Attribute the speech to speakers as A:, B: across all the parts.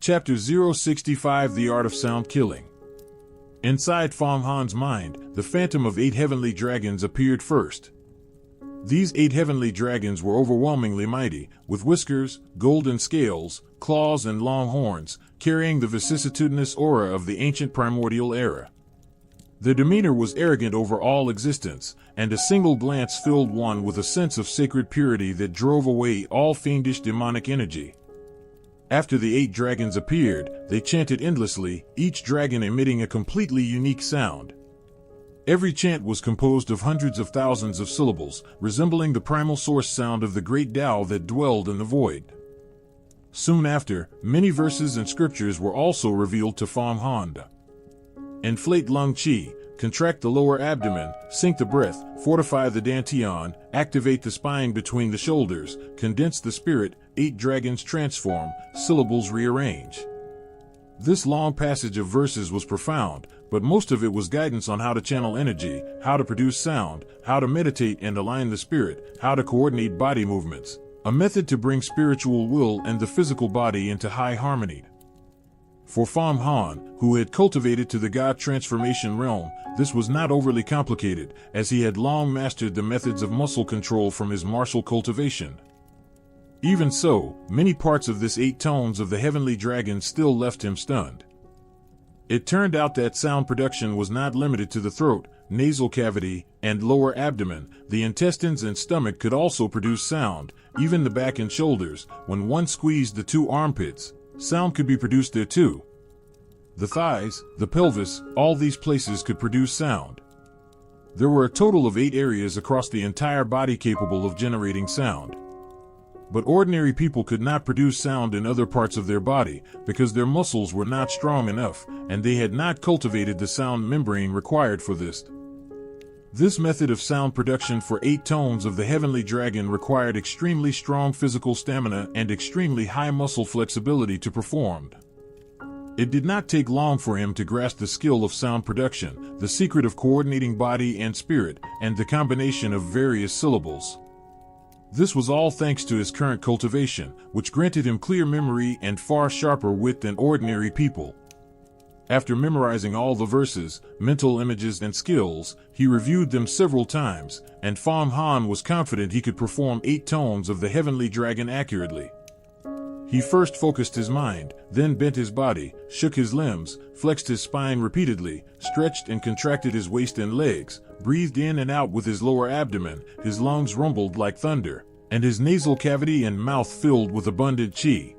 A: Chapter 065 The Art of Sound Killing. Inside Fang Han's mind, the phantom of 8 heavenly dragons appeared first. These 8 heavenly dragons were overwhelmingly mighty, with whiskers, golden scales, claws and long horns, carrying the vicissitudinous aura of the ancient primordial era. Their demeanor was arrogant over all existence, and a single glance filled one with a sense of sacred purity that drove away all fiendish demonic energy. After the 8 dragons appeared, they chanted endlessly, each dragon emitting a completely unique sound. Every chant was composed of hundreds of thousands of syllables, resembling the primal source sound of the great Tao that dwelled in the void. Soon after, many verses and scriptures were also revealed to Fang Han. Inflate lung qi, contract the lower abdomen, sink the breath, fortify the dantian, activate the spine between the shoulders, condense the spirit, 8 dragons transform, syllables rearrange. This long passage of verses was profound, but most of it was guidance on how to channel energy, how to produce sound, how to meditate and align the spirit, how to coordinate body movements, a method to bring spiritual will and the physical body into high harmony. For Fang Han, who had cultivated to the God transformation realm, this was not overly complicated, as he had long mastered the methods of muscle control from his martial cultivation. Even so, many parts of this 8 tones of the heavenly dragon still left him stunned. It turned out that sound production was not limited to the throat, nasal cavity, and lower abdomen. The intestines and stomach could also produce sound, even the back and shoulders. When one squeezed the 2 armpits, sound could be produced there too. The thighs, the pelvis, all these places could produce sound. There were a total of 8 areas across the entire body capable of generating sound. But ordinary people could not produce sound in other parts of their body because their muscles were not strong enough, and they had not cultivated the sound membrane required for this. This method of sound production for 8 tones of the heavenly dragon required extremely strong physical stamina and extremely high muscle flexibility to perform. It did not take long for him to grasp the skill of sound production, the secret of coordinating body and spirit, and the combination of various syllables. This was all thanks to his current cultivation, which granted him clear memory and far sharper wit than ordinary people. After memorizing all the verses, mental images and skills, he reviewed them several times, and Fang Han was confident he could perform 8 tones of the heavenly dragon accurately. He first focused his mind, then bent his body, shook his limbs, flexed his spine repeatedly, stretched and contracted his waist and legs, breathed in and out with his lower abdomen, his lungs rumbled like thunder, and his nasal cavity and mouth filled with abundant qi.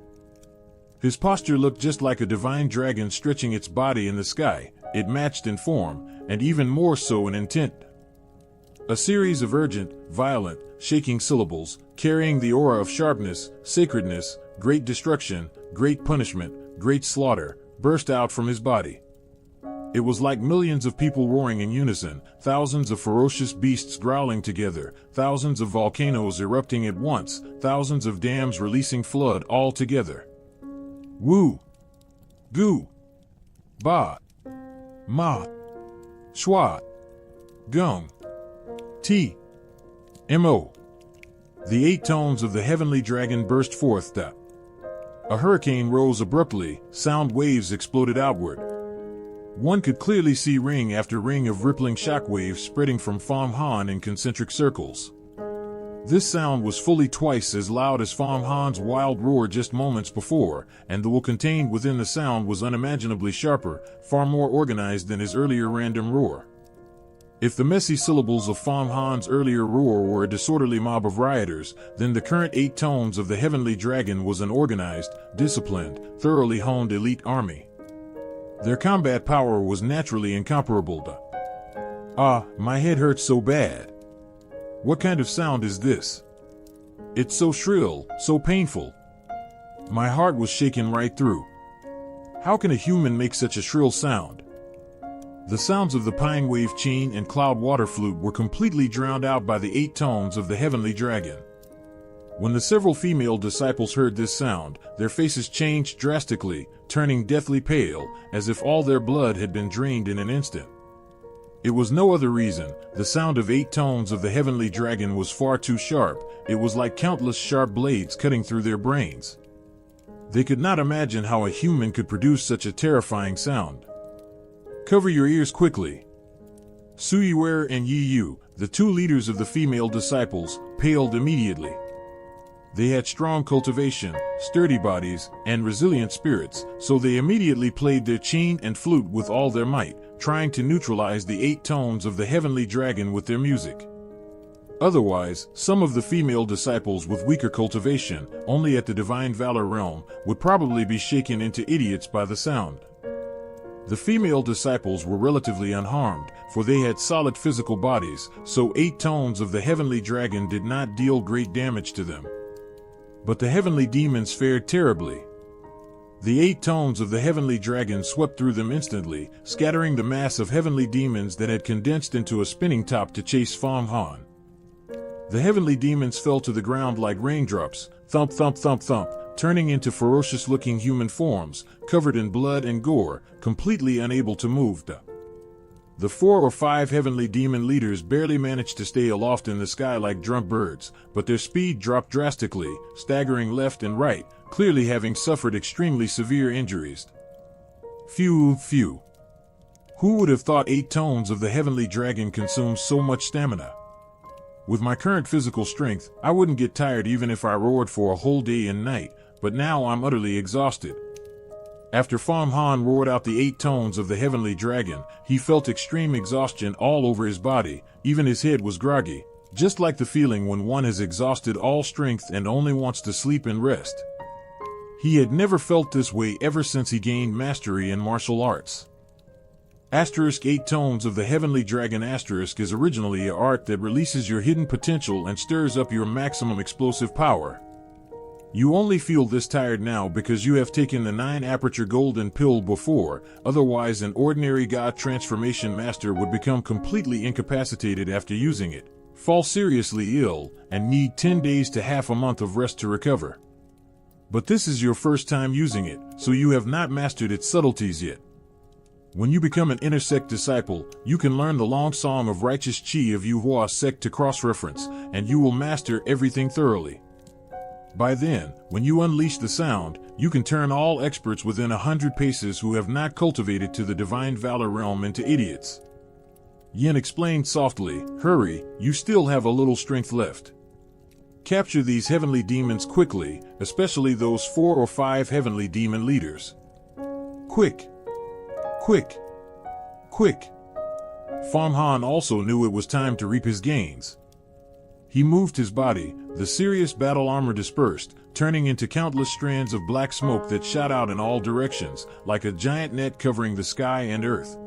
A: His posture looked just like a divine dragon stretching its body in the sky. It matched in form, and even more so in intent. A series of urgent, violent, shaking syllables, carrying the aura of sharpness, sacredness, great destruction, great punishment, great slaughter, burst out from his body. It was like millions of people roaring in unison, thousands of ferocious beasts growling together, thousands of volcanoes erupting at once, thousands of dams releasing flood all together. Wu, Gu, Ba, Ma, Shua, Gung, Ti, Mo. The 8 tones of the heavenly dragon burst forth. A hurricane rose abruptly, sound waves exploded outward. One could clearly see ring after ring of rippling shock waves spreading from Fang Han in concentric circles. This sound was fully twice as loud as Fang Han's wild roar just moments before, and the will contained within the sound was unimaginably sharper, far more organized than his earlier random roar. If the messy syllables of Fang Han's earlier roar were a disorderly mob of rioters, then the current 8 tones of the heavenly dragon was an organized, disciplined, thoroughly honed elite army. Their combat power was naturally incomparable. My head hurts so bad. What kind of sound is this? It's so shrill, so painful. My heart was shaken right through. How can a human make such a shrill sound? The sounds of the pine wave chain and cloud water flute were completely drowned out by the 8 tones of the heavenly dragon. When the several female disciples heard this sound, their faces changed drastically, turning deathly pale, as if all their blood had been drained in an instant. It was no other reason. The sound of 8 tones of the heavenly dragon was far too sharp. It was like countless sharp blades cutting through their brains. They could not imagine how a human could produce such a terrifying sound. Cover your ears quickly. Suyiwer and Yi Yu, the two leaders of the female disciples, paled immediately. They had strong cultivation, sturdy bodies, and resilient spirits, so they immediately played their qin and flute with all their might, trying to neutralize the 8 tones of the heavenly dragon with their music. Otherwise, some of the female disciples with weaker cultivation, only at the divine valor realm, would probably be shaken into idiots by the sound. The female disciples were relatively unharmed, for they had solid physical bodies, so 8 tones of the heavenly dragon did not deal great damage to them. But the heavenly demons fared terribly. The 8 tones of the heavenly dragon swept through them instantly, scattering the mass of heavenly demons that had condensed into a spinning top to chase Fang Han. The heavenly demons fell to the ground like raindrops, thump thump thump thump, turning into ferocious-looking human forms, covered in blood and gore, completely unable to move. The 4 or 5 heavenly demon leaders barely managed to stay aloft in the sky like drunk birds, but their speed dropped drastically, staggering left and right, clearly having suffered extremely severe injuries. Phew, phew. Who would have thought 8 tones of the heavenly dragon consumes so much stamina? With my current physical strength, I wouldn't get tired even if I roared for a whole day and night, but now I'm utterly exhausted. After Fang Han roared out the 8 tones of the heavenly dragon, he felt extreme exhaustion all over his body, even his head was groggy, just like the feeling when one has exhausted all strength and only wants to sleep and rest. He had never felt this way ever since he gained mastery in martial arts. Asterisk 8 tones of the heavenly dragon asterisk is originally an art that releases your hidden potential and stirs up your maximum explosive power. You only feel this tired now because you have taken the 9 aperture golden pill before, otherwise an ordinary god transformation master would become completely incapacitated after using it, fall seriously ill, and need 10 days to half a month of rest to recover. But this is your first time using it, so you have not mastered its subtleties yet. When you become an inner sect disciple, you can learn the long song of righteous chi of Yu Hua sect to cross-reference, and you will master everything thoroughly. By then, when you unleash the sound, you can turn all experts within 100 paces who have not cultivated to the divine valor realm into idiots. Yin explained softly, "Hurry, you still have a little strength left. Capture these heavenly demons quickly, especially those 4 or 5 heavenly demon leaders. Quick! Quick! Quick!" Fang Han also knew it was time to reap his gains. He moved his body, the serious battle armor dispersed, turning into countless strands of black smoke that shot out in all directions, like a giant net covering the sky and earth.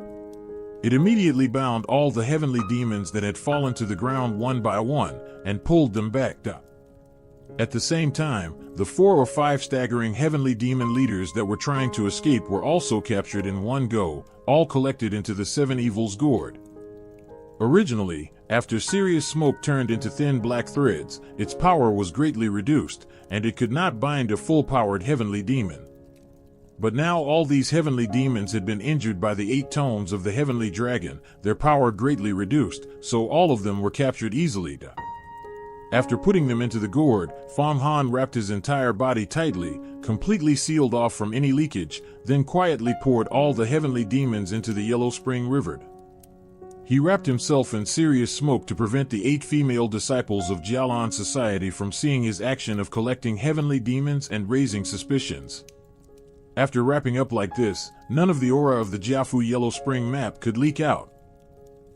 A: It immediately bound all the heavenly demons that had fallen to the ground one by one, and pulled them back up. At the same time, the 4 or 5 staggering heavenly demon leaders that were trying to escape were also captured in one go, all collected into the 7 evils gourd. Originally, after serious smoke turned into thin black threads, its power was greatly reduced, and it could not bind a full-powered heavenly demon. But now all these heavenly demons had been injured by the 8 tones of the heavenly dragon, their power greatly reduced, so all of them were captured easily. After putting them into the gourd, Fang Han wrapped his entire body tightly, completely sealed off from any leakage, then quietly poured all the heavenly demons into the Yellow Spring River. He wrapped himself in serious smoke to prevent the 8 female disciples of Jialan society from seeing his action of collecting heavenly demons and raising suspicions. After wrapping up like this, none of the aura of the Jiafu Yellow Spring map could leak out.